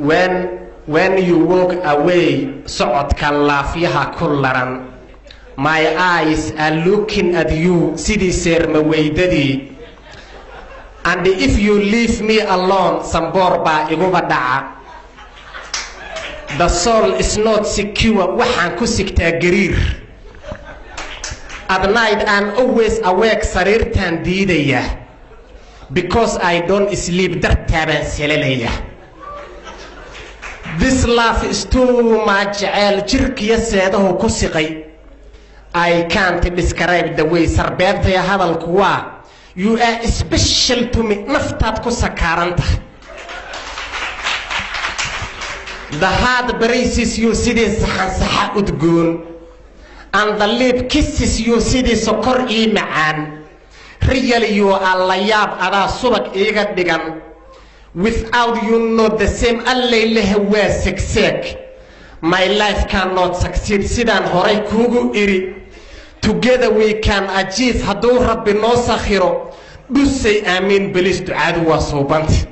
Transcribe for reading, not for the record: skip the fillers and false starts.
when you walk away socodka laafiyaha ku laran my eyes are looking at you sidii seermaweydadii and if you leave me alone samboor baa iguba dhaca the soul is not secure waxaan ku sigtaa gariir at night I'm always awake sariirtaan diidaya because I don't sleep dartaabaan selalaya this love is too much jirkiya seedahu ku siqay I can't describe the way sarbeebtaya hadalku waa you are special to me naftaad ku sakaaranta the heart braces you sidii saxan udgoon and the lip kisses you sidii sokor ii macaan really you are la yaab adaa subag iiga dhigan without you not the same allaylehe waa segseg my life cannot succeed sidaan horay kuugu iri together we can achieve hadduu rabbi noo sakhiro dhusay aamiin belis ducaadu waa suubanta